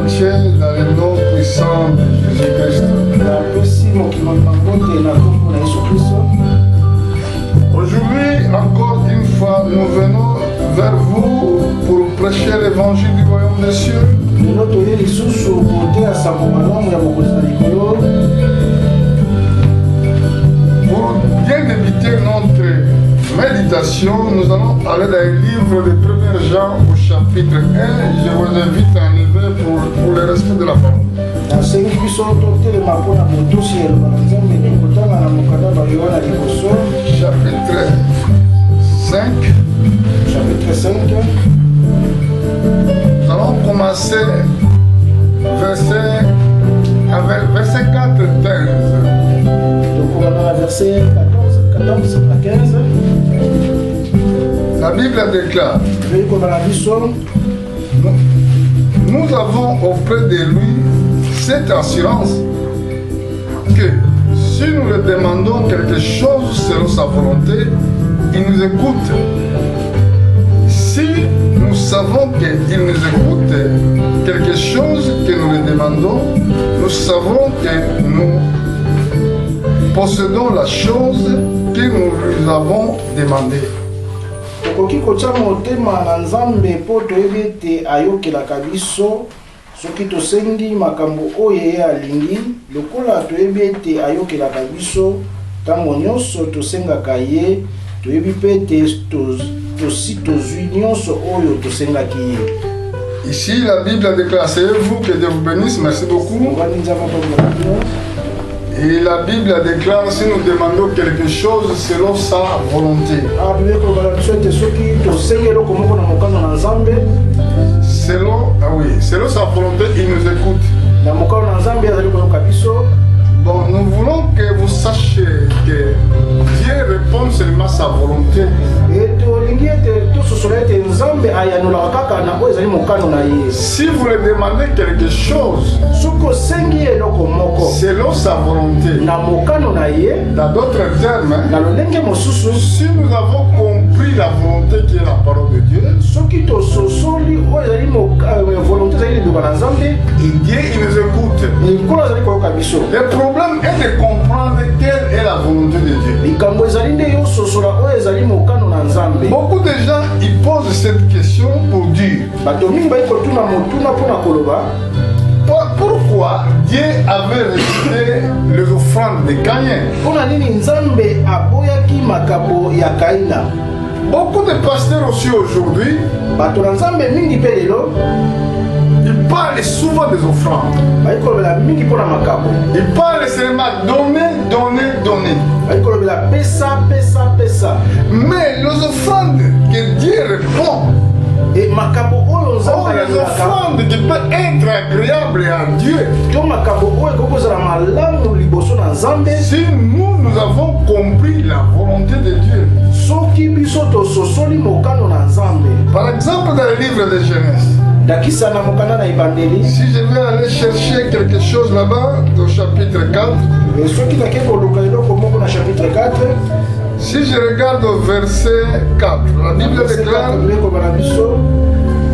entier dans le nom puissant de Jésus-Christ. Aujourd'hui, encore une fois, nous venons vers vous pour prêcher l'évangile du royaume des cieux. Pour bien débuter notre méditation, nous allons aller dans le livre de 1er Jean au chapitre 1. Je vous invite à lever pour le respect de la parole. Chapitre 5. Nous allons commencer verset 4, 15. Donc on va dans la verset 14 à 15. La Bible déclare: nous avons auprès de lui cette assurance que si nous lui demandons quelque chose selon sa volonté, il nous écoute. Si nous savons qu'il nous écoute quelque chose que nous lui demandons, nous savons que nous possédons la chose que nous lui avons demandée. Tokoki kotia motema na Nzambe po toyebi ete ayokelaka biso soki tosengi makambo oyo ye alingi lokola toyebi ete ayokelaka biso ntango nyonso tosengaka ye toyebi mpe ete tosi tozwi nyonso oyo tosengaki ye. Ici, la Bible déclare, c'est vous que Dieu vous bénisse, merci beaucoup. Et la Bible déclare, si nous demandons quelque chose selon sa volonté. Selon sa volonté, il nous écoute. Bon, nous voulons que vous sachiez que Dieu répond seulement à sa volonté. Si vous lui demandez quelque chose selon sa volonté, dans d'autres termes, si nous avons compris la volonté qui est la parole de Dieu, et Dieu il nous écoute. Le problème est de comprendre quelle est la volonté de Dieu. Beaucoup de gens ils posent cette question pour dire pourquoi Dieu avait rejeté les offrandes de Caïn. Beaucoup de pasteurs aussi aujourd'hui ils parlent souvent des offrandes. Ils parlent seulement donner. Mais les offrandes que Dieu répond, les offrandes qui peuvent être agréables à Dieu, si nous avons compris la volonté de Dieu. Par exemple, dans le livre de Genèse, si je vais aller chercher quelque chose là-bas, au chapitre 4, si je regarde au verset 4, la Bible déclare: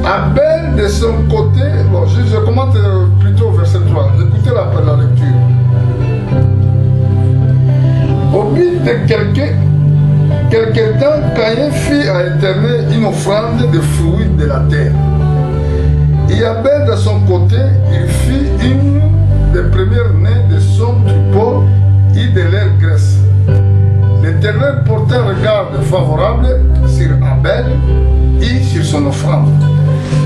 Abel de son côté, bon, je commente plutôt au verset 3, écoutez la lecture. Au but de quelque temps, Caïn fit à l'Éternel une offrande de fruits de la terre. Et Abel de son côté, il fit une des premières nées de son troupeau et de leur graisse. L'Éternel porta un regard favorable sur Abel et sur son offrande.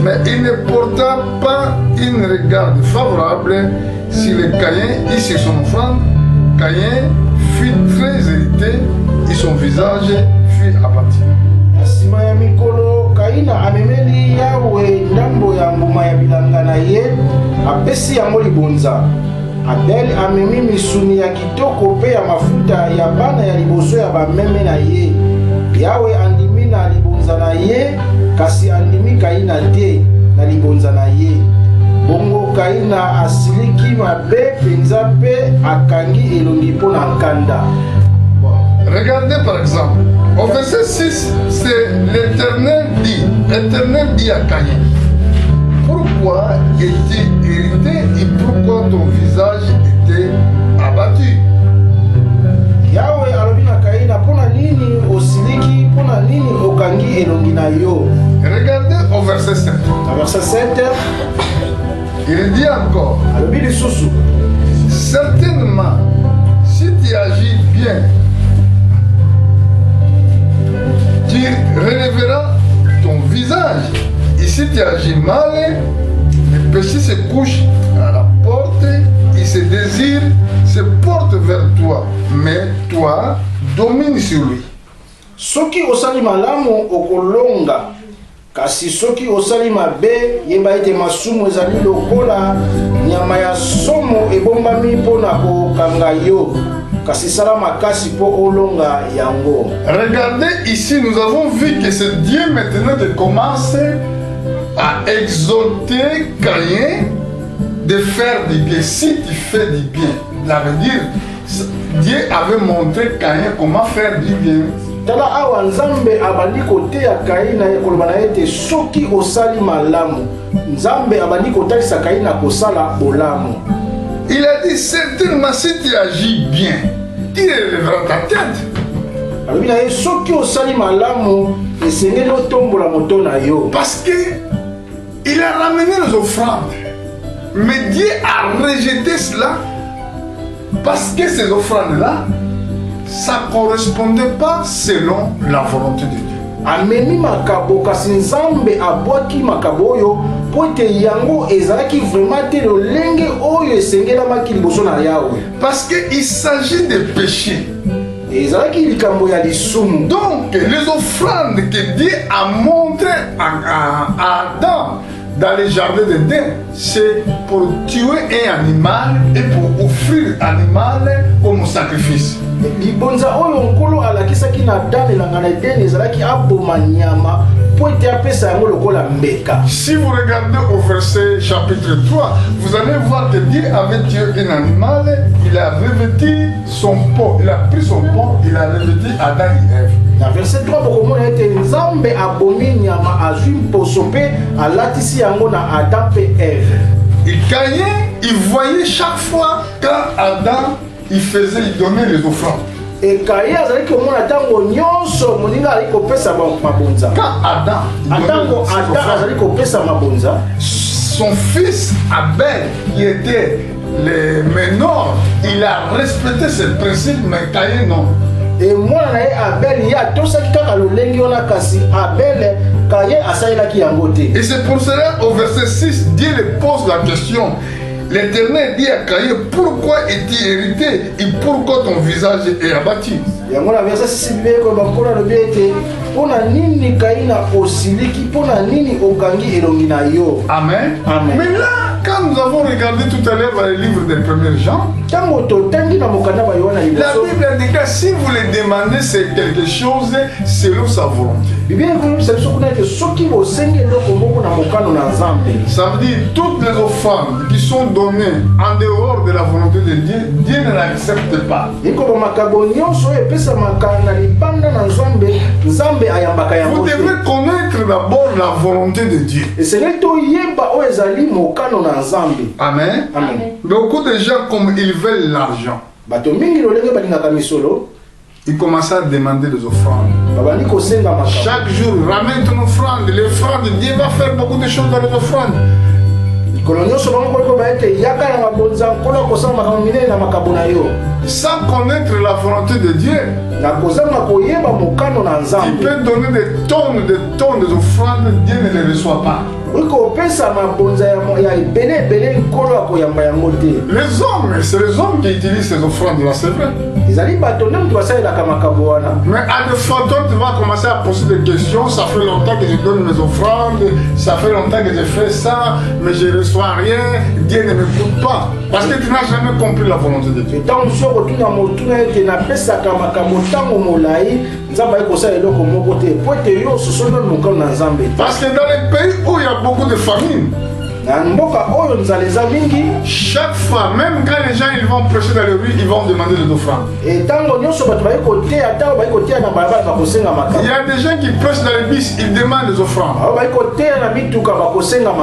Mais il ne porta pas un regard favorable sur le Caïn et sur son offrande. Caïn fut très irrité et son visage fut abattu. Kaina amemeli Yawe ndambo ya mbuma ya bilanga na ye apesi yango libonza. Abel amemi misuni ya kitoko pe ya mafuta ya bana ya liboso ya bameme na ye. Yawe andimi na libonza na ye kasi andimi Kaina te na libonza na ye. Bongo Kaina asiliki mabe penza pe akangi elongi mpo na nkanda. Regardez par exemple, au verset 6, c'est l'Éternel dit à Caïn: pourquoi toi étais irrité et pourquoi ton visage était abattu? Yahweh alobi na Kaina, pona nini osiliki, pona nini okangi elongi na yo. Regardez au verset 7. Na verset 7, Il dit encore, alobi lisusu, certainement, si tu agis bien, tu relèveras ton visage. Et si tu agis mal, le péché se couche à la porte, il se désire, se porte vers toi, mais toi, domine sur lui. soki osali malamu okolonga, kasi soki osali mabe yeba ete masumu ezali lokola nyama ya somo ebombami mpona kokanga yo, kasi sala makasi po olonga yango. Regardez ici, nous avons vu que c'est Dieu maintenant qui commence à exhorter Caïn de faire du bien. Si tu fais du bien, ça veut dire Dieu avait montré Caïn comment faire du bien. Tala awa Nzambe abandi koteya Kaina koloba na ete soki osali malamu, Nzambe abandi kotalisa Kaina kosala bolamu. Il a dit certainement si tu agis bien, tu relèveras ta tête. Alobi na ye soki osali malamu esengeli otombola moto na yo. Parce que il a ramené les offrandes. Mais Dieu a rejeté cela parce que ces offrandes-là, ça ne correspondait pas selon la volonté de Dieu. Amemi makabo kasi Nzambe abwaki makabo oyo po ete yango ezalaki vraiment te lolenge oyo esengelamaki liboso na Yahweh. Parce qu'il s'agit de péché. Ezalaki likambo ya lisumu. Donc les offrandes que Dieu a montrées à Adam dans le jardin d'Éden, c'est pour tuer un animal et pour offrir l'animal comme sacrifice. Libonza oyo nkolo alakisaki na Adam elanga na Eden ezalaki aboma nyama po ete apesa yango lokola mbeka. Si vous regardez au verset chapitre 3, vous allez voir que Dieu avait tué un animal, il a revêtu son pot, il a pris son pot, il a revêtu Adam et Ève. Na verset 3 bokomona ete Nzambe abomi nyama azwi mposo mpe alatisi yango na Adam mpe Ève. Et Caïn, il voyait chaque fois quand Adam il donnait les offrandes. Et Kaïn azalaki komona tango nyonso moninga ali kopesa mabonza. Quand Adam azali kopesa mabonza, son fils Abel, qui était le menor, il a respecté ce principe, mais Caïn non. Et mwana na ye Abel ya tosaki kaka lolengi wana kasi Abel Kaïn asalelaki yango te. Et c'est pour cela au verset 6, Dieu lui pose la question. L'Éternel dit à Caïn, pourquoi es-tu irrité et pourquoi ton visage est abattu? Yango na verset 6 bibe ko bakona lobi ete pona nini Kaina osiliki, pona nini okangi elongi na yo. Amen. Amen. Mais là, quand nous avons regardé tout à l'heure dans le livre des premiers Jean, tango totangi na mokanda ba Yohana la liboso. Bible indique que si vous le demandez, c'est quelque chose selon sa volonté. Biblia ikolobisa biso kuna ete soki bosengi eloko moko na mokano na Nzambe. Ça veut dire toutes les offrandes qui sont données en dehors de la volonté de Dieu, Dieu ne l'accepte pas. Iko makabo nyonso epesa makana libanda na Nzambe ayambaka yango. Vous devez connaître d'abord la volonté de Dieu. Esengeli toyeba oyo ezali mokano na Nzambe. Amen. Amen. Beaucoup de gens, comme ils veulent l'argent, Bato mingi lolenge balingaka misolo ils commencent à demander des offrandes. babandi kosenga makabo. Chaque jour, ramène ton offrande. L'offrande, Dieu va faire beaucoup de choses dans les offrandes. Likolo nyonso bango koliko baete yaka na mabonza nkolo akosala makambo minene na makabo na yo. Sans connaître la volonté de Dieu, Na kozanga koyeba mokano na il Nzambe. peut donner des tonnes d'offrandes, Dieu ne les reçoit pas. Oiko opesa mabonza ya ebele nkolo akoyamba yango te. Les hommes, c'est les hommes qui utilisent ces offrandes-là, c'est vrai. Ezali bato nde mutu basalelaka makabo wana. Mais à des fois, toi, tu vas commencer à poser des questions. Ça fait longtemps que je donne mes offrandes, ça fait longtemps que je fais ça, mais je ne reçois rien. Dieu ne m'écoute pas. Parce que tu n'as jamais compris la volonté de Dieu. Ntango mosusu okotuna motuna ete napesaka makambo ntango molai Nzambe ayekosala eloko moko te po ete yo ososono mokano na Nzambe. Parce que dans les pays où il y a beaucoup de famine, Chaque fois, même quand les gens ils vont prêcher dans les rues, ils vont demander des offrandes. Il y a des gens qui prêchent dans les bus, ils demandent des offrandes. Il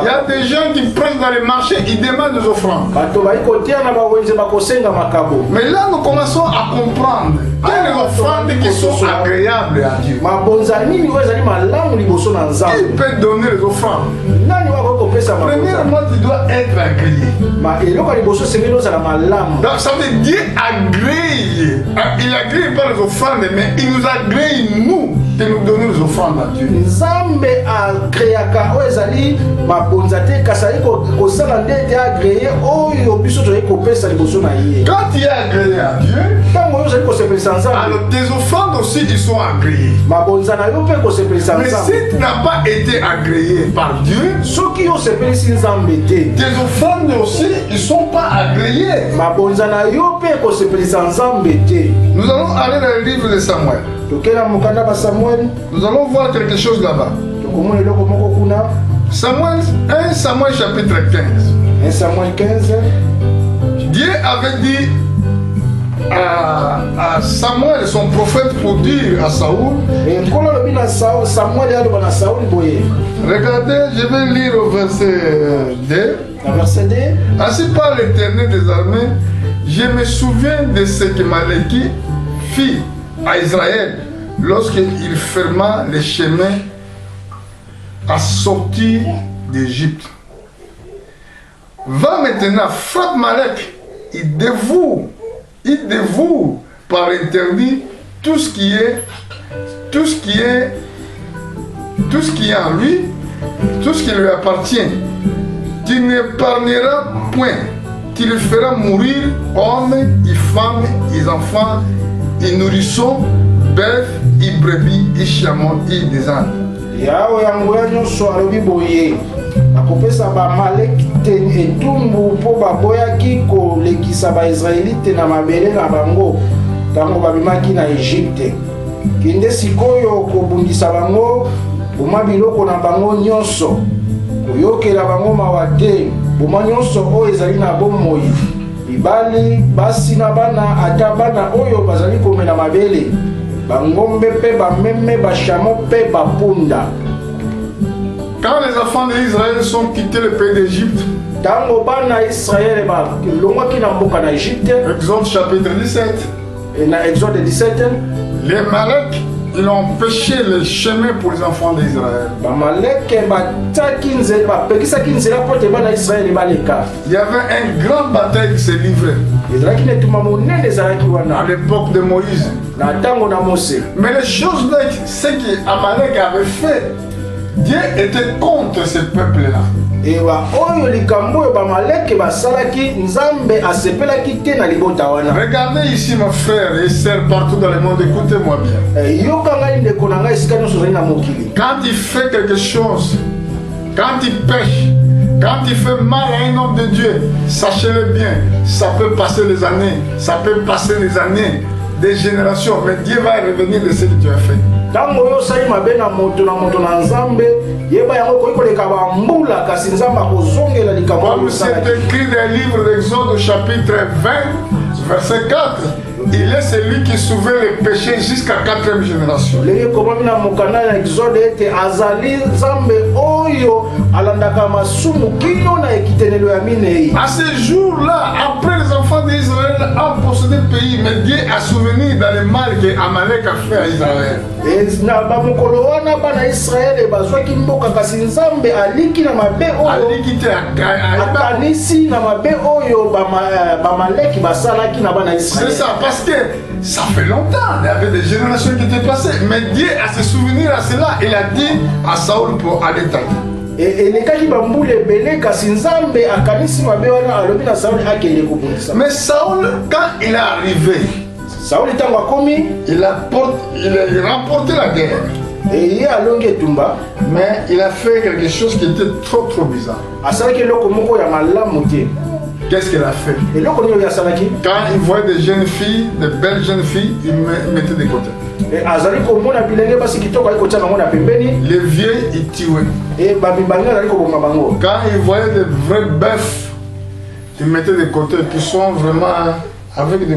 y a des gens qui prêchent dans les marchés, ils demandent des offrandes. Mais là, nous commençons à comprendre quelles offrandes qui sont agréables à Dieu. Qui peut donner les offrandes? Premièrement, tu dois être agréé. Donc ça veut dire Dieu agrée. Il agrée pas les offrandes, mais il nous agrée nous de nous donner les offrandes à Dieu. Quand tu es agréé à Dieu, alors tes offrandes aussi ils sont agréées. Mais si tu n'as pas été agréé par Dieu, tes offrandes aussi ils sont pas agréées. Nous allons aller dans le livre de Samuel. Nous allons voir quelque chose là-bas. Samuel, 1 Samuel chapitre 15. 1 Samuel 15. Dieu avait dit à Samuel, son prophète, pour dire à Saoul. Regardez, je vais lire au verset 2. Ainsi parle l'Éternel des armées, je me souviens de ce que Maleki fit à Israël lorsqu'il ferma les chemins à sortir d'Égypte. Va maintenant, frappe Malek, il dévoue par interdit tout ce qui est en lui, tout ce qui lui appartient. Tu n'épargneras point, tu le feras mourir, hommes et femmes, et enfants, et nourrissons, bœufs, et brebis, et chameaux, et des ânes. Yawe yangoya nyonso alobi boye akopesa bamaleki te etumbu mpo baboyaki kolekisa baisraelite na mabele na bango ntango babimaki na Egypte. Kende sikoyo kobundisa bango, boma biloko na bango nyonso, koyokela bango mawa te, boma nyonso oyo ezali na bomoi, mibali basi na bana, ata bana oyo bazali komela mabele, bangombe pe bameme bashamo pe bapunda. Quand les enfants d'Israël sont quittés le pays d'Égypte, Exode chapitre 17, Exode 17, les Malek, ils ont empêché le chemin pour les enfants d'Israël. Il y avait une grande bataille qui s'est livrée à l'époque de Moïse. Mais les choses, ce qu'Amalek avait fait, Dieu était contre ce peuple-là. Regardez ici mes frères et sœurs partout dans le monde, écoutez-moi bien. Quand il fait quelque chose, quand il pêche, quand il fait mal à un homme de Dieu, sachez-le bien, ça peut passer des années, des générations, mais Dieu va revenir de ce que tu as fait. Comme c'est écrit dans le livre d'Exode chapitre 20, verset 4, il est celui qui souvient les péchés jusqu'à 4e génération. À ce jour-là, après les enfants d'Israël ont possédé le pays, mais Dieu a souvenu dans le mal que Amalek a fait à Israël. C'est ça, parce que ça fait longtemps, il y avait des générations qui étaient passées, mais Dieu a se souvenir à cela, il a dit à Saoul pour aller tailler. Mais Saoul, quand il est arrivé, il a remporté la guerre. Mais il a fait quelque chose qui était trop bizarre. qu'est-ce qu'elle a fait? eloko nini oyo asalaki Quand il voyait des jeunes filles, des belles jeunes filles, il mettait de côté. azali komona bilenge basi kitoko ali kotia bango na pembeni Les vieux, il tuait. bamibali azali koboma bango. Quand il voyait des vrais bœufs, il mettait de côté, qui sont vraiment avec des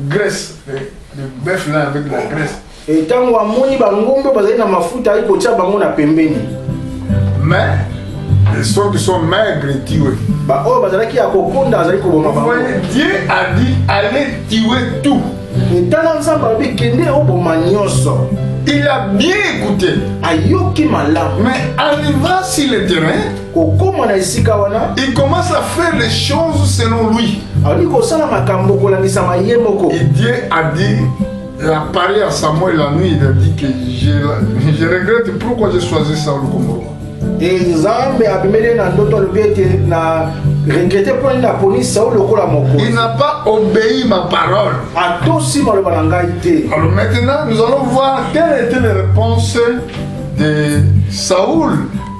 graisses, des bœufs là avec de la graisse. Ntango amoni bangombe bazali na mafuta ali kotia bango na pembeni. Mais ceux qui sont maigres, ils tuaient. Oyo bazalaki ya kokonda azali koboma Vous bango. voyez, Dieu a dit allez tuer tout. Tala nzambe alobi kende oboma nyonso. Il a bien écouté. Ayoki malamu. Mais arrivant sur le terrain, kokoma na esika wana il commence à faire les choses selon lui. ali kosala makambo kolandisama ye moko. Et Dieu a dit, il a parlé à Samuel la nuit, il a dit que je regrette pourquoi j'ai choisi Saul comme roi. Nzambe abimeli na ndoto alobi ete na regrete mpo nini aponi Saul lokola mokonzi. Il n'a pas obéi ma parole. Atosi maloba na ngai te. Alors maintenant, nous allons voir quelle était la réponse de Saoul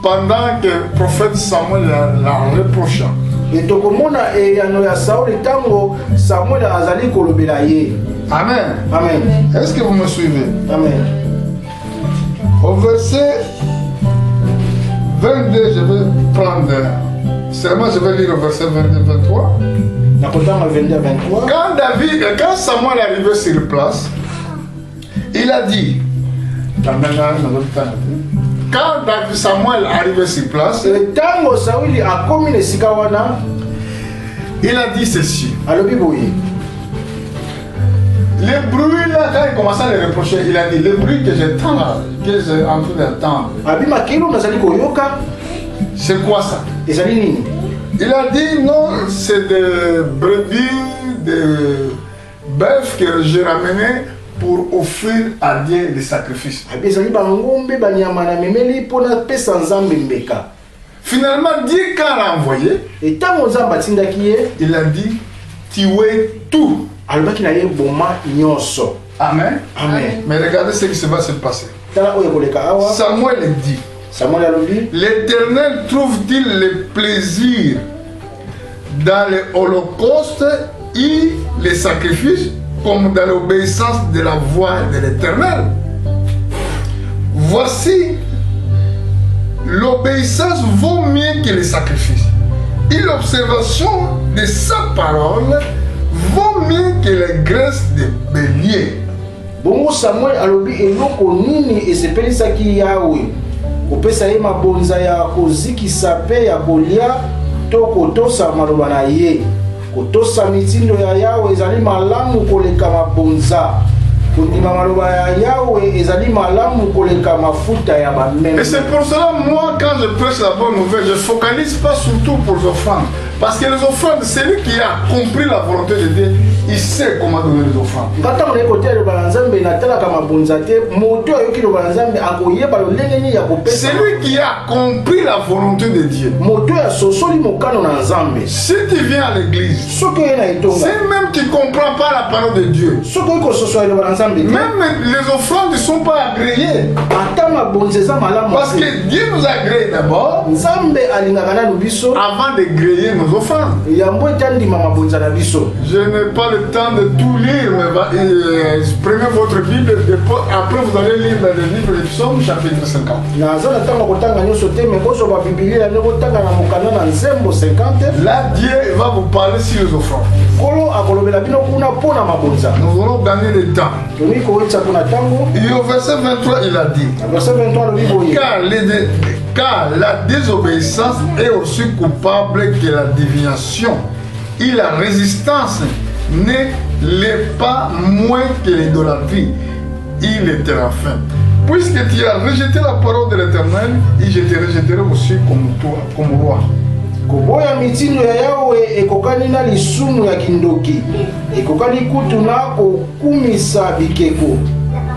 pendant que le prophète Samuel l'a reproché. Tokomona eyano ya Saul ntango Samuel azali kolobela ye. Amen. Amen. Est-ce que vous me suivez? Amen. Au verset 22, je vais prendre. Seulement, je vais lire au verset 22-23. Nakotanga 22-23. Quand Samuel est arrivé sur place, il a dit. Quand Samuel est arrivé sur place, Ntango Saul akomi na esika wana, il a dit ceci. alobi boye. Les bruits là, quand il commençait à les reprocher, il a dit les bruits que j'entends là, que j'ai en train d'entendre. Abima kilo nazali koyoka. C'est quoi ça? Ezali nini? Il a dit non, c'est des brebis, des bœufs que j'ai ramenés pour offrir à Dieu des sacrifices. Abi ezali bangombe banyama na memeli pona pesa nzambe mbeka. Finalement, Dieu quand l'a envoyé, Ntango nzambe atindaki ye, il a dit tuez tout. alobaki na ye boma nyonso. Amen. Amen. Mais regardez ce qui va se passer. Tala oyo koleka awa. Samuel dit, Samuel alobi, l'Éternel trouve-t-il le plaisir dans les holocaustes et les sacrifices comme dans l'obéissance de la voix de l'Éternel? Voici, l'obéissance vaut mieux que les sacrifices et l'observation de sa parole vaut mieux que les graisses de bélier. bongo Samuel alobi eloko nini esepelisaki yawe kopesa ye mabonza ya kozikisa pe ya kolia to kotosa maloba na ye. Kotosa mitindo ya yawe ezali malamu koleka mabonza. Kondima maloba ya yawe ezali malamu koleka mafuta ya bameme. Et c'est pour cela, moi, quand je prêche la bonne nouvelle, je ne focalise pas surtout pour les offrandes. Parce que les offrandes, celui qui a compris la volonté de Dieu, il sait comment donner les offrandes. Ngata mona kote ya balanzambe na tala kama bonza te moto ayoki lo balanzambe akoyeba lo lengeni ya kopesa. Celui qui a compris la volonté de Dieu. Moto ya sosoli mokano na nzambe. Si tu viens à l'église, Soko ye na etonga. si même tu ne comprends pas la parole de Dieu, Soko ko soso ya lo balanzambe. même les offrandes ne sont pas agréées. Ata mabonza eza malamu. Parce que Dieu nous a agréé d'abord Nzambe alingaka na biso avant de gréer nos offrandes. yambo etandima mabonza na biso. Je n'ai pas le temps de tout lire, mais prenez votre Bible, après vous allez lire dans le livre des Psaumes, chapitre 50. Naza na tango kotanga nyonso te me kozo ba Biblia ne kotanga na mokanda na Nzembo 50. Là, Dieu va vous parler sur les offrandes. Kolo akolobela bino kuna pona mabonza. Nous allons gagner le temps. Tomi ko etsa kuna tango. Et au verset 23, il a dit, Verset 23 le bibo ye. car la désobéissance est aussi coupable que la divination. Et la résistance ne l'est pas moins que l'idolâtrie. Il est enfin. Puisque tu as rejeté la parole de l'Éternel, et je te rejetterai aussi comme toi, comme roi. Koboya mitindo ya yawe ekokani na lisumu ya kindoki. Ekokani kutu na kokumisa bikeko.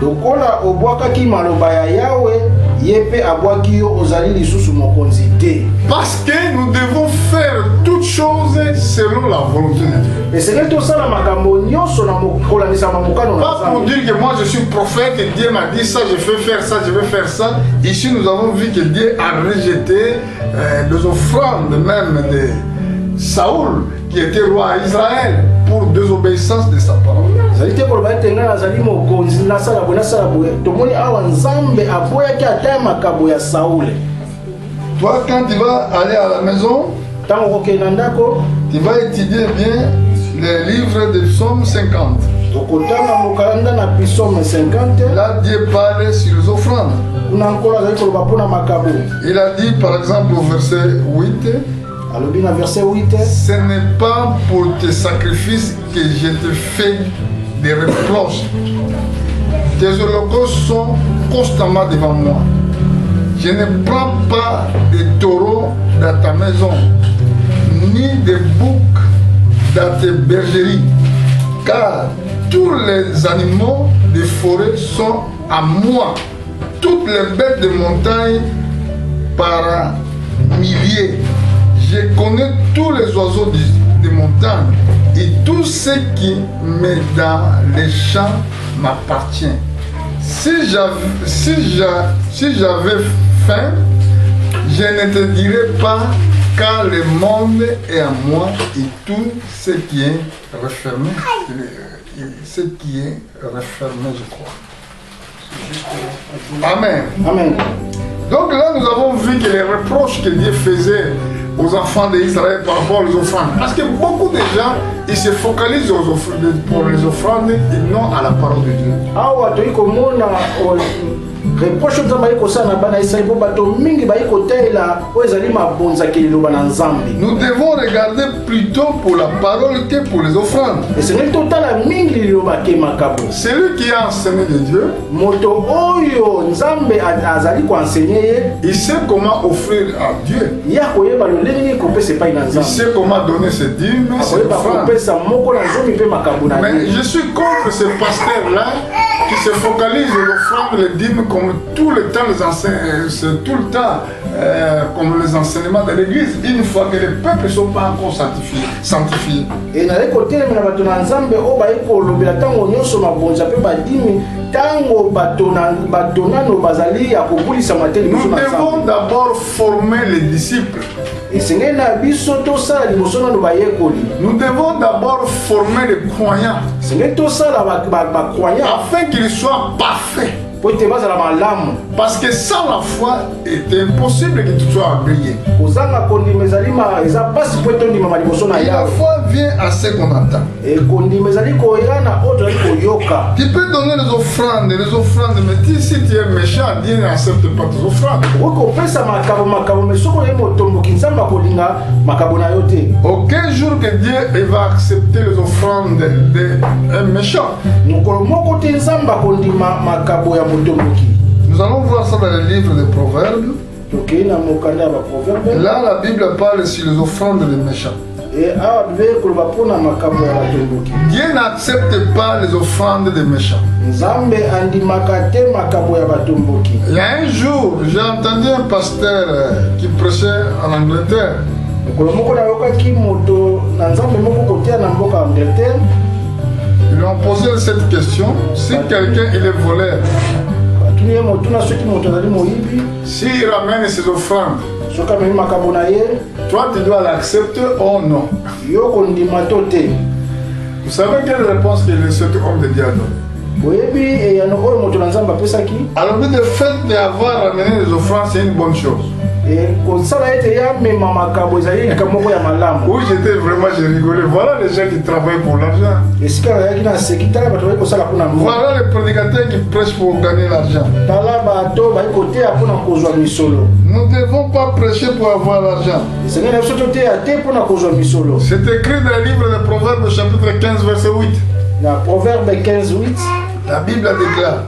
Lokola obwakaki maloba ya yawe yepe abwaki yo ozali lisusu mokonzi te. Parce que nous devons faire toutes choses selon la volonté de Dieu. Et c'est que tout ça na makambo nyonso na mokolanisa mamukano na Pas pour Nzambe. dire que moi je suis prophète et Dieu m'a dit ça, je vais faire ça, je vais faire ça. Ici nous avons vu que Dieu a rejeté les offrandes même Saoul, qui était roi à Israël, pour désobéissance de sa parole. Toi, quand tu vas aller à la maison, tu vas étudier bien les livres de Psaume 50. Là, Dieu parle sur les offrandes. Il a dit par exemple au verset 8, ce n'est pas pour tes sacrifices que je te fais des reproches. Tes holocaustes sont constamment devant moi. Je ne prends pas de taureaux dans ta maison, ni de boucs dans tes bergeries, car tous les animaux des forêts sont à moi. Toutes les bêtes de montagne par milliers. Je connais tous les oiseaux des montagnes et tout ce qui met dans les champs m'appartient. Si j'avais faim, je ne te dirais pas, car le monde est à moi et tout ce qui est refermé, ce qui est refermé, je crois. Amen. Amen. Donc là, nous avons vu que les reproches que Dieu faisait aux enfants d'Israël par rapport aux offrandes, parce que beaucoup de gens, ils se focalisent pour les offrandes et non à la parole de Dieu. Nous devons regarder plutôt pour la parole que pour les offrandes. Celui qui a enseigné de Dieu, il sait comment offrir à Dieu. Il sait comment donner ses dîmes, ses offrandes. Mais je suis contre ce pasteur-là qui se focalise sur l'offrande, les dîmes comme tout le temps, comme les enseignements de l'église, une fois que les peuples ne sont pas encore sanctifiés. Et nous devons d'abord former les disciples. Nous devons d'abord former les croyants afin qu'ils soient parfaits. Parce que sans la foi, il est impossible que tu sois agréé. Et la foi vient à ce qu'on attend. Tu peux donner les offrandes, mais si tu es méchant, Dieu n'accepte pas tes offrandes. Aucun jour que Dieu va accepter les offrandes d'un méchant. Nous allons voir ça dans le livre des Proverbes. Là, la Bible parle sur les offrandes des méchants. Dieu n'accepte pas les offrandes des méchants. Il y a un jour, j'ai entendu un pasteur qui prêchait en Angleterre. Ils lui ont posé cette question: si quelqu'un il est voleur, s'il ramène ses offrandes, toi tu dois l'accepter ou non? Vous savez quelle réponse que cet homme de Dieu a donnée? Alors le fait d'avoir ramené les offrandes, c'est une bonne chose. Oui, j'étais vraiment, j'ai rigolé. Voilà les gens qui travaillent pour l'argent. Voilà les prédicateurs qui prêchent pour gagner l'argent. Nous ne devons pas prêcher pour avoir l'argent. C'est écrit dans le livre de Proverbes, chapitre 15, verset 8. La Bible déclare: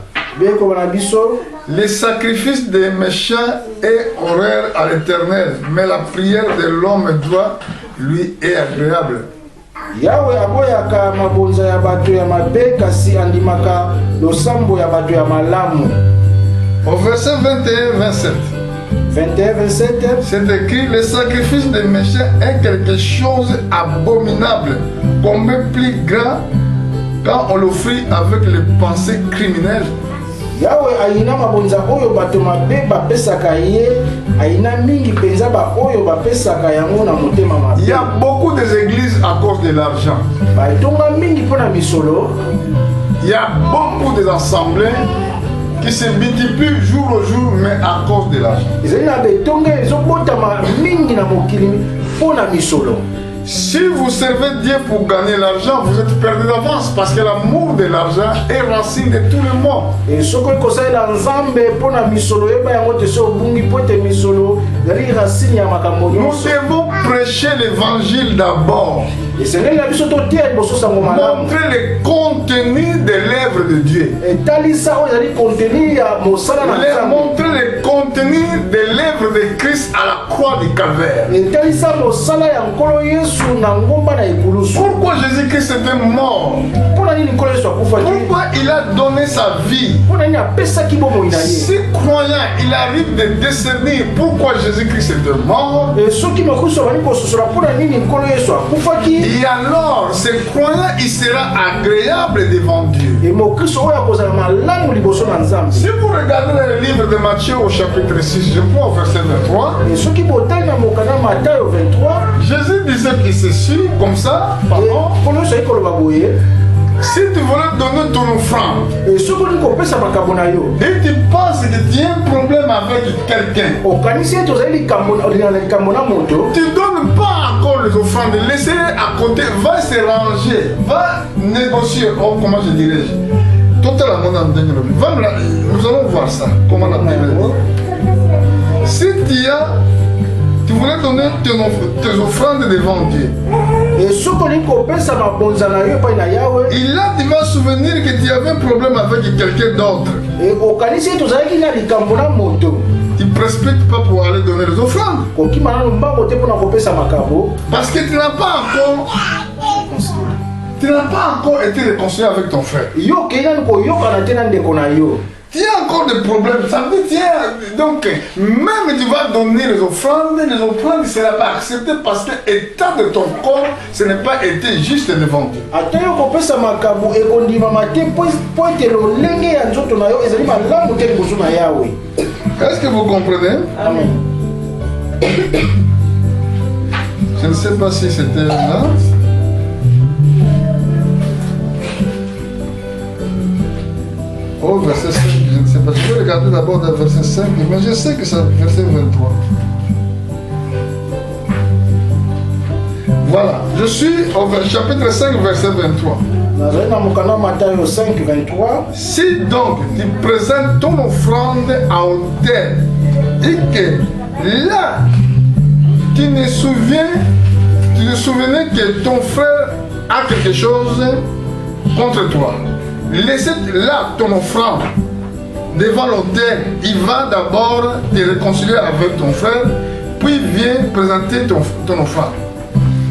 les sacrifices des méchants est horreur à l'Éternel, mais la prière de l'homme droit lui est agréable. Au verset 21-27, c'est écrit: le sacrifice des méchants est quelque chose abominable, combien plus grand quand on l'offrit avec les pensées criminelles. aina mabonza oyo bato mabe bapesaka ye aina mingi penza ba oyo bapesaka yango na motema mabe. Il y a beaucoup d'églises à cause de l'argent. Batonga mingi pona misolo. Il y a beaucoup d'assemblées qui se multiplient jour au jour, mais à cause de l'argent. Ezali na betonga ezobotama mingi na mokili pona misolo. Si vous servez Dieu pour gagner l'argent, vous êtes perdu d'avance parce que l'amour de l'argent est racine de tout le monde. Et ce que conseille dans Zambé pour la misolo, et bien on te sort bungi pour te misolo, dari racine ya makambo. Nous devons prêcher l'évangile d'abord. Et c'est là que nous devons montrer le contenu de l'œuvre de Dieu. Et talisa o yali contenu ya mosala na Nzambe. Montrer le contenu de l'œuvre de Christ à la croix du Calvaire. Et talisa mosala ya nkolo Yesu na ngomba na ikulusu. Pourquoi Jésus-Christ était mort? Pourquoi il a donné sa vie? Si croyant, il arrive de discerner pourquoi Jésus-Christ était mort. Et alors, ce croyant, il sera agréable devant Dieu. Si vous regardez le livre de Matthieu au chapitre 6, je crois au verset 23, Jésus disait que ceci, comme ça, pardon, si tu voulais donner ton offrande et tu penses que tu as un problème avec quelqu'un, tu ne donnes pas encore les offrandes, laissez-les à côté, va se ranger, va négocier, oh, comment je dirais-je, nous allons voir ça, comment la Bible dit. Si tu voulais donner tes offrandes devant Dieu, et là tu vas souvenir que tu avais un problème avec quelqu'un d'autre. Tu ne précipites pas pour aller donner les offrandes. Parce que tu n'as pas encore été réconcilié avec ton frère. Tu as encore des problèmes, ça veut dire, donc, même tu vas donner les offrandes ne seront pas acceptées parce que l'état de ton corps, ce n'est pas été juste devant Dieu. Est-ce que vous comprenez? Amen. Je ne sais pas si c'était là. Oh, verset 5, je ne sais pas. Je vais regarder d'abord le verset 5, mais je sais que c'est verset 23. Voilà, je suis au chapitre 5, verset 23. Si donc tu présentes ton offrande à l'autel et que là tu te souvenais que ton frère a quelque chose contre toi, laissez là ton offrande devant l'autel. Il va d'abord te réconcilier avec ton frère, puis vient présenter ton offrande.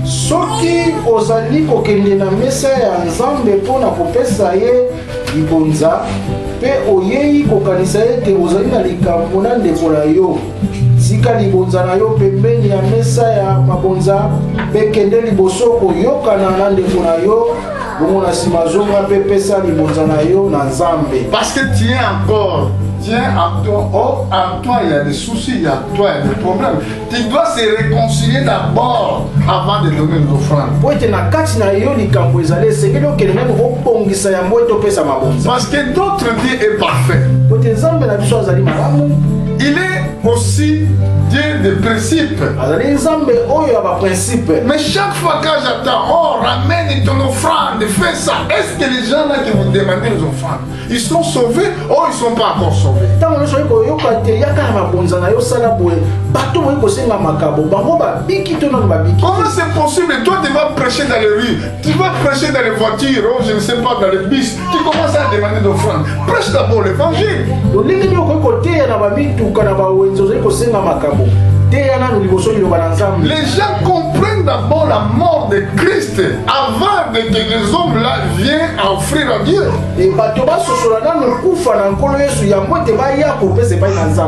Soki ozali kokende na mesa ya Nzambe mpona kopesa ye libonza pe oyei kokanisa ete ozali na likambo na ndeko na yo, tika libonza na yo pembeni ya mesa ya mabonza pe kende liboso koyokana na ndeko na yo, bongo na nsima zonga pe pesa libonza na yo na Nzambe. Parce que tu es encore, en toi il y a des soucis, il y a toi il y a des problèmes. Tu dois se réconcilier d'abord avant de donner une offrande. Parce que notre Dieu est parfait. Il est aussi Dieu de principe. Mais chaque fois que j'attends, oh ramène ton offrande, fais ça. Est-ce que les gens là qui vous demandent les offrandes, ils sont sauvés ou ils ne sont pas encore sauvés? Comment c'est possible? Toi tu vas prêcher dans les rues, tu vas prêcher dans les voitures, oh, je ne sais pas, dans les bus, tu commences à demander d'offrande. Prêche d'abord l'évangile. Les gens comprennent d'abord la mort de Christ avant que les hommes là viennent offrir à Dieu.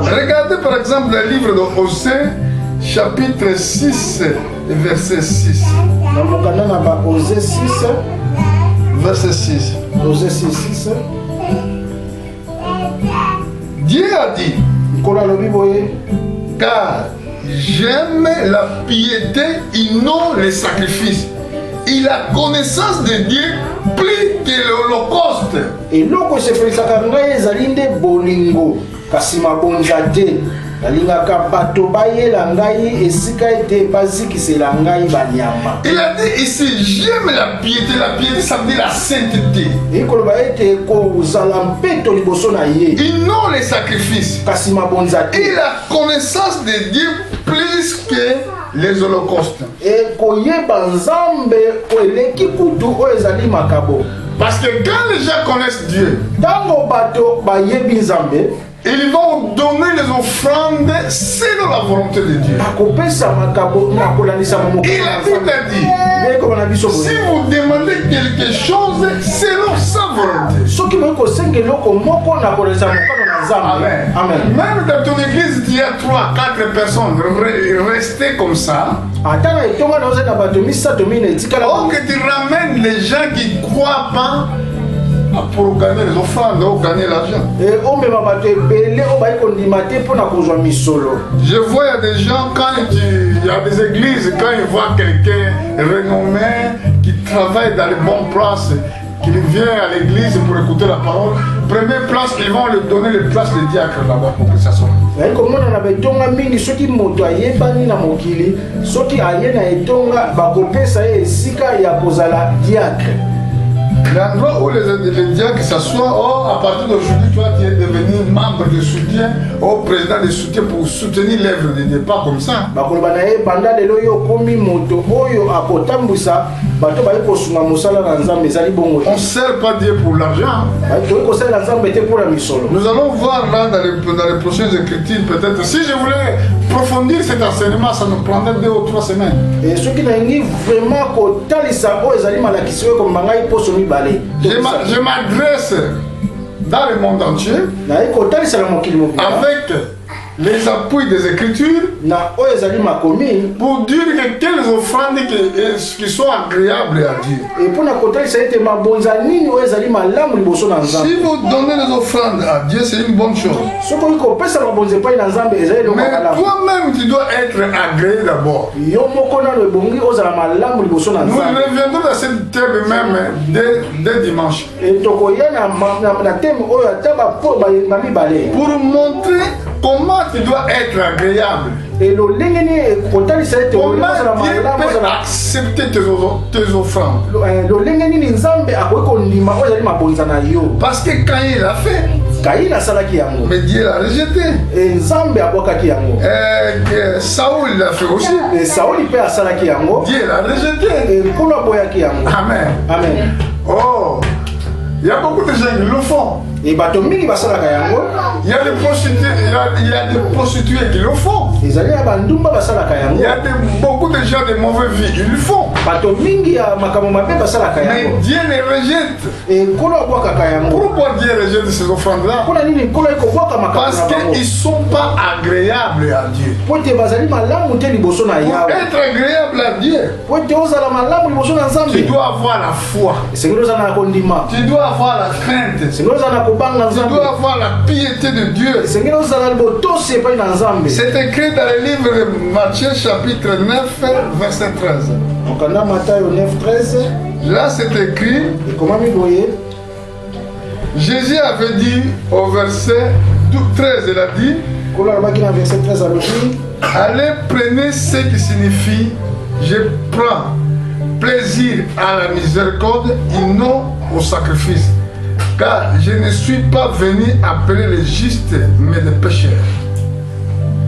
Regardez par exemple le livre de Osée, chapitre 6, verset 6. Verset 6. Osée 6. Dieu a dit, car j'aime la piété et non les sacrifices. Et la connaissance de Dieu plus que l'Holocauste. Et loko sefelisaka ngai ezali nde bolingo kasi mabonza te. Nalingaka bato bayela ngai esika ete bazikisela ngai banyama. Il a dit ici, j'aime la piété ça veut dire la sainteté. Ekoloba ete kozala mpeto liboso na ye. Et non les sacrifices. Kasi mabonza te. Et la connaissance de Dieu plus que les holocaustes. Et koyeba nzambe eleki kutu oyo ezali makabo. Parce que quand les gens connaissent Dieu, tango bato bayebi nzambe, ils vont donner les offrandes selon la volonté de Dieu. Il a dit, si vous demandez quelque chose selon sa volonté. Amen. Amen. Même dans ton église, il y a 3-4 personnes restées comme ça. Oh, que tu ramènes les gens qui ne croient pas pour gagner les offrandes ou gagner l'argent. Je vois, il y a des gens, il y a des églises, quand ils voient quelqu'un renommé qui travaille dans les bonnes places, qui vient à l'église pour écouter la parole, première place, ils vont lui donner les places de diacre là-bas pour que ça soit. L'endroit où les diacres s'assoient, oh, à partir d'aujourd'hui, toi, tu es devenu membre de soutien, oh, président de soutien pour soutenir l'œuvre de Dieu, pas comme ça. On ne sert pas Dieu pour l'argent. Nous allons voir là dans les prochaines écritures, peut-être. Si je voulais approfondir cet enseignement, ça nous prendrait 2 ou 3 semaines. Et ceux qui n'ont vraiment je m'adresse dans le monde entier avec les appuis des Écritures pour dire que quelles offrandes qui sont agréables à Dieu. Si vous donnez les offrandes à Dieu, c'est une bonne chose. Mais toi-même, tu dois être agréé d'abord. Nous reviendrons dans cette thème même dès dimanche. Pour montrer comment tu dois être agréable. Comment Dieu peut accepter tes offrandes. Parce que Caïn l'a fait. Mais Dieu l'a rejeté. Saoul l'a fait aussi. Dieu l'a rejeté. Amen. Amen. Oh, il y a beaucoup de gens qui le font. Il y a des prostituées qui le font. Il y a beaucoup de gens de mauvaise vie, ils le font. Mais Dieu les rejette. Pourquoi Dieu rejette ces offrandes-là? Parce qu'ils ne sont pas agréables à Dieu. Pour être agréable à Dieu, tu dois avoir la foi. Tu dois avoir la crainte. Tu dois avoir la piété de Dieu. C'est écrit dans le livre de Matthieu chapitre 9 verset 13. Là c'est écrit, Jésus avait dit au verset 13, il a dit, allez prenez ce qui signifie je prends plaisir à la miséricorde et non au sacrifice. Car je ne suis pas venu appeler les justes, mais les pécheurs.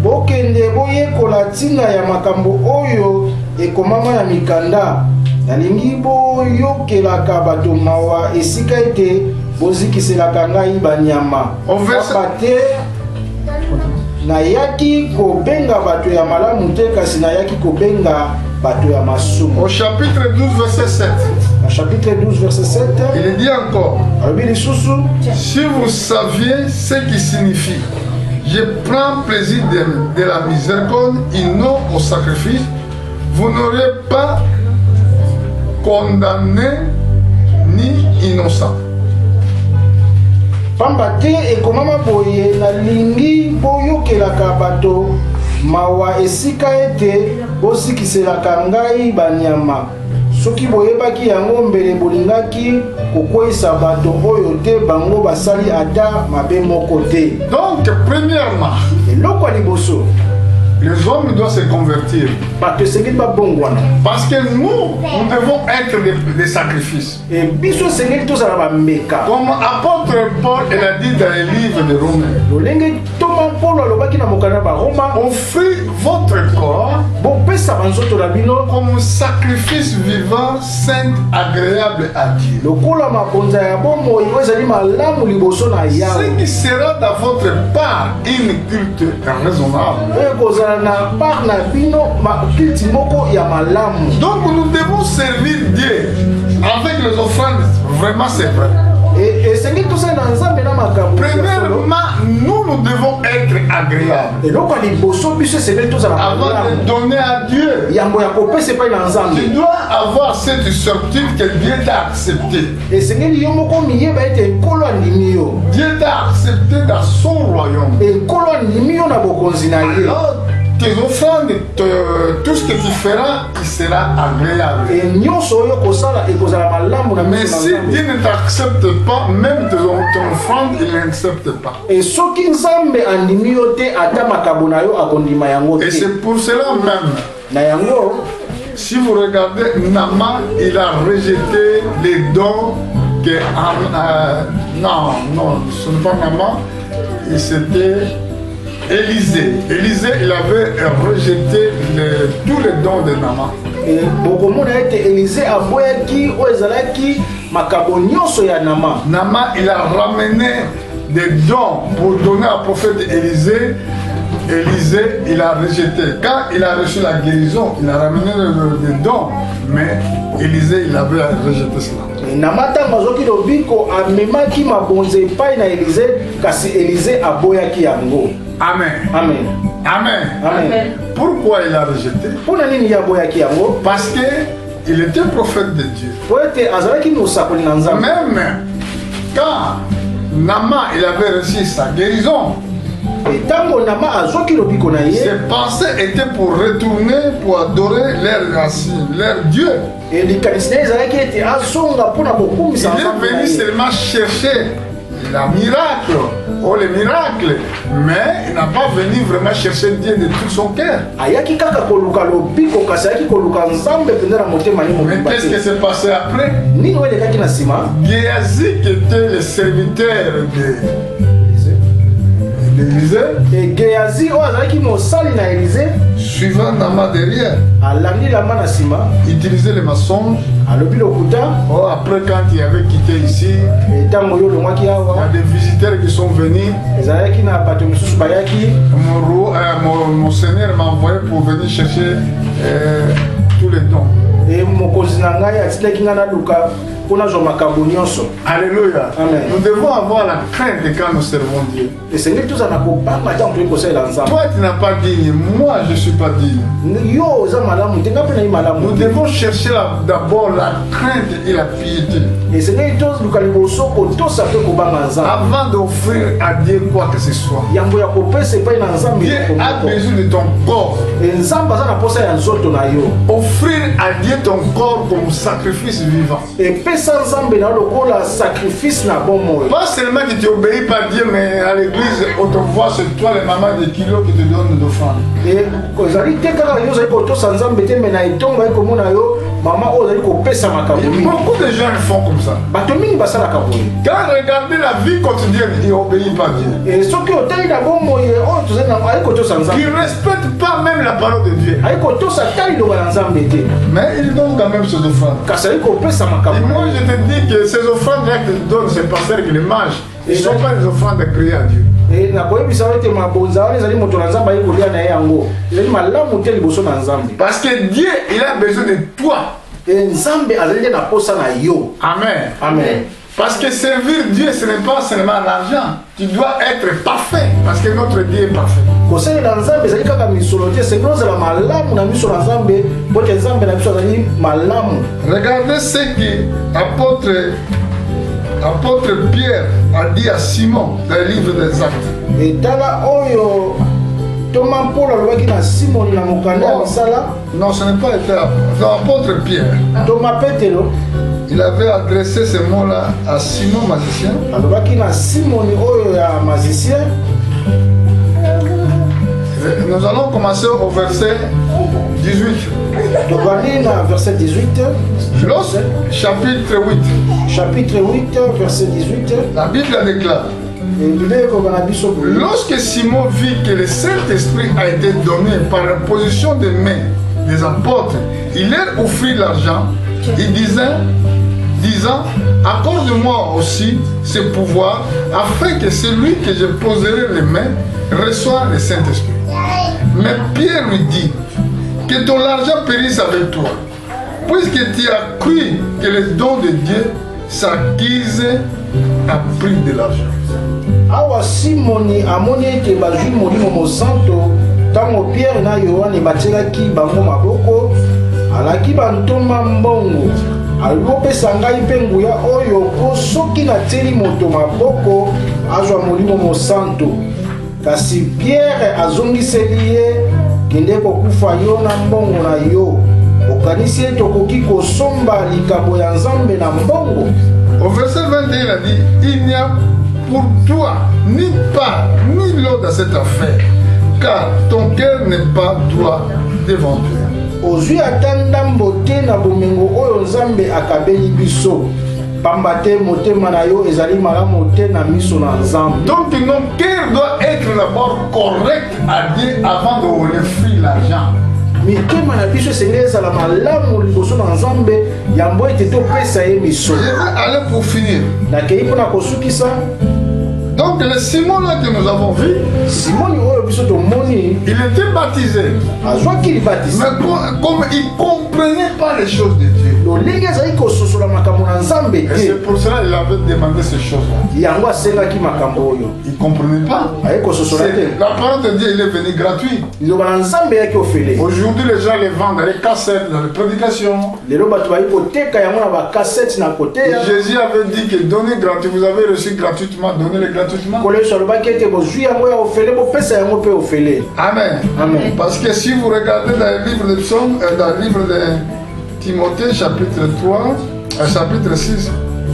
Bokende boyekola ntina ya makambo oyo ekomama ya mikanda nalingi boyokelaka bato mawa esika ete bozikiselaka ngai banyama te nayaki kobenga bato ya malamu te kasi nayaki kobenga bato ya masumu. Au chapitre 12 verset 7. Chapitre 12 verset 7. Il dit encore, si vous saviez ce qui signifie je prends plaisir de la miséricorde et non au sacrifice, vous n'aurez pas condamné ni innocent. pamba te ekomama boye nalingi boyokelaka bato mawa esika ete bosikiselaka ngai banyama soki boyebaki yango mbele bolingaki kokweyisa bato oyo te bango basali ata mabe moko te. Donc premièrement, eloko ya liboso les hommes doivent se convertir. bato esengeli babongwana Parce que nous devons être des sacrifices. biso esengeli tozala bameka Comme apôtre Paul l'a dit dans les livres de Romains. lolenge toma polo alobaki na mokanda baroma Offrez votre corps bopesa banzoto na bino comme sacrifice vivant, saint, agréable à Dieu. lokola makonza ya bomoi oyo ezali malamu liboso na Ce yawe qui sera dans votre part une culte raisonnable. oyo kozala na part na bino makilti moko ya malamu. Donc nous devons servir Dieu avec les offrandes. Vraiment c'est vrai. esengeli tosala na nzambe na makambo ya solo. Premièrement, nous devons être agréables. eloko ya liboso biso esengeli tozala Avant de malamu donner à Dieu, yambo ya kopesa epai na tu nzambe dois avoir cette certitude que Dieu t'a accepté. esengeli yo moko miyeba ete ekolo andimi yo Dieu t'a accepté dans son royaume. ekolo andimi yo na bokonzi na ye. Alors, tes offrandes, tout ce que tu feras, il sera agréable. nyonso oyo kosala ekozala malamu na Mais miso si na nzambe. Dieu ne t'accepte pas, même ton offrande, il n'accepte pas. soki nzambe andimi yo te ata makambo na yo akondima yango Et te. c'est pour cela même, na yango si vous regardez Naaman, il a rejeté les dons que... non, ce n'est pas Naaman, c'était Élisée. Élisée, il avait rejeté tous les dons de Naaman. bokomona ete Élisée aboyaki oyo ezalaki makambo nyonso ya Nama. Naaman, il a ramené des dons pour donner au prophète Élisée. Élisée, il a rejeté. Quand il a reçu la guérison, il a ramené des dons. Mais Élisée, il avait rejeté cela. Nama ntango azwaki lobiko amemaki mabonzo epai na Élisée kasi Élisée aboyaki yango. Amen. Amen. Amen. Amen. Pourquoi il a rejeté? mpona nini ye aboyaki yango? Parce qu'il était prophète de Dieu. po ete azalaki mosakoli na nzambe. Même quand Naaman, il avait reçu sa guérison, ntango Nama azwaki lobiko na ye ses pensées étaient pour retourner, pour adorer leur racine, leur Dieu. likanisi na ye ezalaki ete azonga mpona kokumisa Il est nzambe na venu ye. seulement chercher la miracle, ou les miracles, mais il n'a pas venu vraiment chercher Dieu de tout son cœur. ayaki kaka koluka lobiko kasi ayaki koluka nzambe mpenza na motema ni Mais mobimba qu'est-ce qui te. s'est passé après? nini oyo elekaki na nsima? Géasi, qui était le serviteur d'Élisée, Géasi oyo azalaki mosali na Élisée suivant Naaman derrière, alandi lamba na nsima utilisait les mensonges. alobi lokuta Oh, après, quand il avait quitté ici, ntango oyo olongwaki il y a awa des visiteurs qui sont venus. ezalaki na bato mosusu bayaki Mon Seigneur m'a envoyé pour venir chercher tous les dons. mokonzi na ngai atindaki ngai naluka mpo nazwa makambo nyonso. Alléluia. Amen. Nous devons avoir la crainte quand nous servons Dieu. esengeli tozala na kobanga ntango toyei kosalela nzambe. Toi, tu n'as pas digne. Moi, je ne suis pas digne. yo oza malamu te nga mpe nayi malamu Nous te. devons chercher d'abord la crainte et la piété esengeli toluka liboso kotosa mpe kobanga nzambe avant d'offrir à Dieu quoi que ce soit. yango ya kopesa epai na nzambe Dieu a besoin de ton corps. nzambe aza na posa ya nzoto na yo. Offrir à Dieu ton corps comme sacrifice vivant. epesa nzambe na yo lokola sacrifice na bomoi. Pas seulement que tu obéis pas à Dieu, mais à l'église, on te voit, c'est toi les mamans de kilos qui te donnent d'offrande. ozali te kaka yo ozali kotosa nzambe te me na etongo ayi komona yo mama oyo ozali kopesa makambo Et mingi. beaucoup de gens le font comme ça. bato mingi basalaka boye. Quand regardez la vie quotidienne, ils n'obéissent pas à Dieu. soki otali na bomoi oyo tozali nango ayi kotosa Ils nzambe ne respectent pas même la parole de Dieu. ayi kotosa ta liloba na nzambe te Mais ils donnent quand même ces offrandes. kasi ayi kopesa Et makambo moi, je te dis que ces offrandes-là que tu donnes, ces pasteurs qui les mangent, ils ne sont pas des offrandes créées à Dieu. nakoyebisa ete mabonza wana ezali moto na nzambe ayi kolia na ye yango ezali malamu te liboso na nzambe. Parce que Dieu, il a besoin de toi. nzambe azali nde na posa na yo. Amen. Amen. Parce que servir Dieu, ce n'est pas seulement l'argent. Tu dois être parfait. Parce que notre Dieu est parfait. kosalela nzambe ezali kaka misolo te sengeli ozala malamu na miso na nzambe po ete nzambe na biso azali malamu. Regardez ce que l'apôtre Pierre a dit à Simon dans le livre des Actes. Et tala oyo Thomas Paul alobaki na Simon na mokanda ya misala. Non, ce n'est pas l'apôtre Pierre. Thomas Petelo. Il avait adressé ces mots-là à Simon magicien. Alobaki na Simon oyo ya magicien. Nous allons commencer au verset 18. Tobani na verset 18. Chapitre 8. Chapitre 8, verset 18. La Bible déclare. Lorsque Simon vit que le Saint-Esprit a été donné par la position des mains des apôtres, il leur offrit l'argent. Il disant, accorde-moi aussi ce pouvoir, afin que celui que je poserai les mains reçoive le Saint-Esprit. Mais Pierre lui dit, que ton argent périsse avec toi, puisque tu as cru que le don de Dieu s'acquise à prix de l'argent. Awa Simoni amoni ete bazwi molimo mosanto ntango Pierre na Yohane batielaki bango maboko alaki bantoma mbongo alopesa ngai mpe nguya oyo po soki natieli moto maboko azwa molimo mosanto. Kasi Pierre azongiseli ye, kende kokufa yo na mbongo na yo, okanisi ete okoki kosomba likabo ya Nzambe na mbongo. Au verset 21, il a dit, il n'y a pour toi ni part ni lot dans cette affaire, car ton cœur n'est pas droit devant Dieu. Ozwi ata ndambo te na bomengo oyo Nzambe akabeli biso, pamba te motema na yo ezali malamu te na miso na Nzambe. Donc ton cœur doit être d'abord correct à Dieu avant de offrir l'argent. Mitema na biso esengeli ezala malamu liboso na Nzambe yambo ete topesa ye miso. Je vais aller pour finir. Nakei mpona kosukisa. Donc le Simon là que nous avons vu, Simoni oyo biso tomoni, il était baptisé. Azwaki libaptisé. Mais comme il ne comprenait pas les choses de Dieu. Lolenge ezali kososola makambo na Nzambe Et c'est pour cela qu'il avait demandé ces choses-là. Yango asengaki makambo oyo. Il ne comprenait pas. Aye kososola te. La parole de Dieu, il est venu gratuit. Liloba na Nzambe yaki ofele. Aujourd'hui, les gens les vendent dans les cassettes, dans les prédications. Lelo bato bayi koteka yango na ba cassette na côté. Jésus avait dit que donnez gratuit, vous avez reçu gratuitement, donnez-le gratuitement. Koleso alobaki ete bozwi yango ya ofele bopesa yango pe ofele. Amen. Amen. Parce que si vous regardez dans le livre de Psaume, dans le livre de Timothée, chapitre 3, chapitre 6,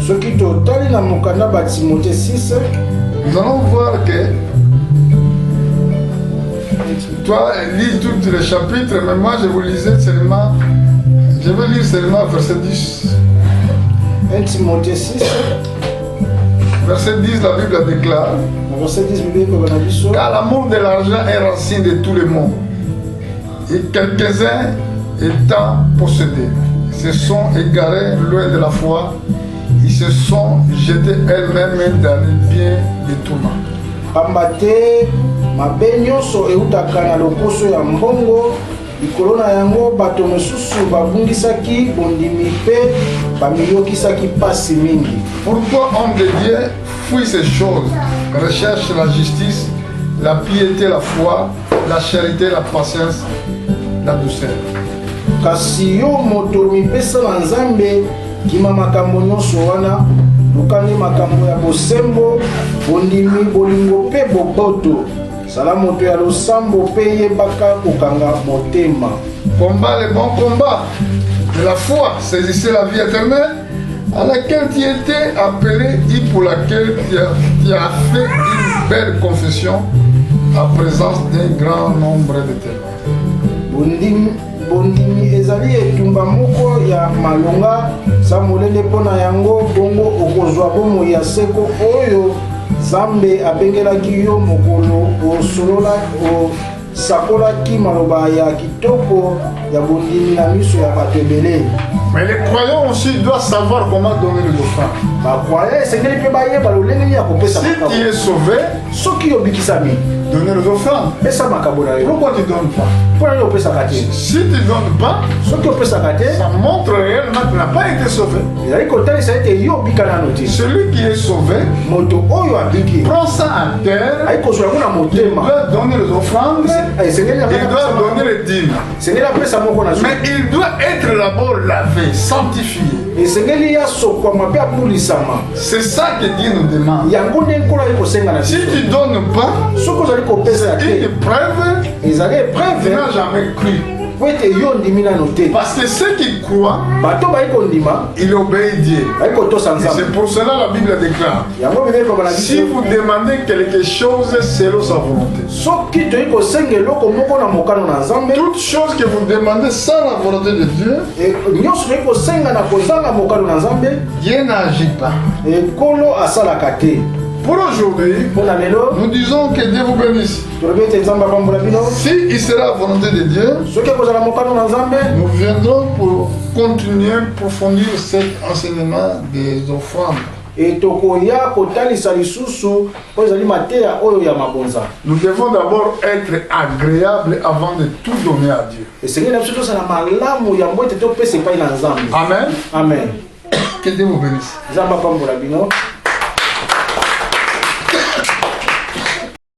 soki totali na mokanda ba Timothée 6, nous allons voir que toi lis tous les chapitres, mais moi je vous lisais seulement, je vais lire seulement verset 10. 1 Timothée 6, verset 10, la Bible déclare, verset 10, car l'amour de l'argent est racine de tout le monde, et quelques-uns étant possédés se sont égarés loin de la foi, ils se sont jetés elles-mêmes dans les biens détournants. Pambate mabe nyonso eutaka na loposo ya mbongo, likolo na yango bato mosusu babungisaki bondimi mpe bamiyokisaki pasi mingi. Pourquoi homme de Dieu fuit ces choses, recherche la justice, la piété, la foi, la charité, la patience, la douceur. Kasi yo moto mipesa na Nzambe kima makambo nyonso wana, lukani makambo ya bosembo, bondimi, bolingo pe boboto. Sala moto ya losambo pe yebaka kokanga motema. Combat le bon combat de la foi, saisissez la vie éternelle à laquelle tu étais appelé et pour laquelle tu as fait une belle confession en présence d'un grand nombre de témoins. Bondimi ezali etumba moko ya malonga sa molele mpona yango, bongo okozwa bomo ya seko oyo Nzambe abengelaki yo mokolo osolola osakolaki maloba ya kitoko ya bondimi na miso ya bato ebele. Mais les croyants aussi doivent savoir comment donner les offrandes. Bakroyant esengeli mpe bayeba lolenge ya kopesa. Si tu es sauvé, soki obikisami, donner les offrandes. pesa makambo na yo Pourquoi tu ne donnes pas? mpona nini opesaka te Si tu ne donnes pas, soki opesaka te ça montre réellement que tu n'as pas été sauvé. ezali kotalisa ete yo obika nano te Celui qui est sauvé moto oyo abiki prend ça à terre, ayi kozwa yango na il motema doit donner les offrandes, esengeli il doit donner les dîmes. esengeli apesa moko na Mais il doit être d'abord lavé, sanctifié. esengeli asokwama mpe abulisama C'est ça que Dieu nous demande. yango nde nkolo ayi kosenga na Si biso tu ne donnes pas, soki ozali kopesa une te preuve, ezali tu epreuve n'as jamais cru. po ete yo ondimi nano te Parce que ceux qui croient, bato bayi kondima ils obéissent Dieu. bayi kotosa Et nzambe c'est pour cela la Bible déclare. yango bibeli eloba na Si biso vous demandez quelque chose selon sa volonté, soki toyi kosenga eloko moko na mokano na nzambe toute chose que vous demandez sans la volonté de Dieu, nyonso toyi kosenga na kozanga mokano na nzambe Dieu n'agit pas. ekolo asalaka te Pour aujourd'hui, mpona lelo nous disons que Dieu vous bénisse. tolobi ete nzambe apambola bino Si il sera la volonté de Dieu, soki ekozala mokano na nzambe nous viendrons pour continuer, approfondir cet enseignement des offrandes. tokoya kotalisa lisusu oyo ezali mateya oyo ya mabonza Nous devons d'abord être agréables avant de tout donner à Dieu. esengeli na biso tosala malamu yango ete topesa epai na nzambe Amen. amen Que Dieu vous bénisse. nzambe apambola bino